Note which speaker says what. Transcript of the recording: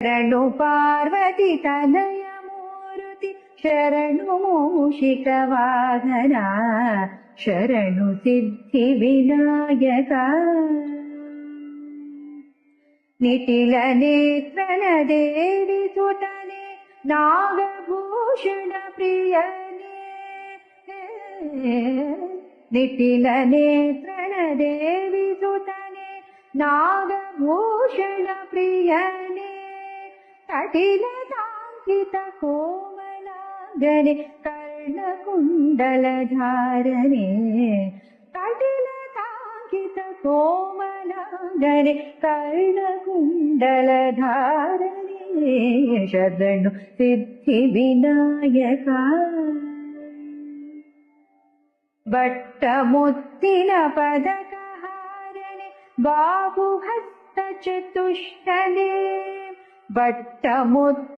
Speaker 1: शरणु पार्वती तनय मूर्ति शरणु मूषिक वाहना शरणु सिद्धि विनायक निटिल नेत्रन देवी सुतने नागभूषण प्रियने निटिल नेत्रन देवी सुतने नागभूषण प्रियने कटिल तांकित कोमलांगने कर्णकुंडल धारने कटिल तांकित कोमलांगने कर्णकुंडल धारने शरणु सिद्धि विनायक बट्टमुत्तिन पदकहारने बाहुहस्त चतुष्टने बट्टमुत्तिन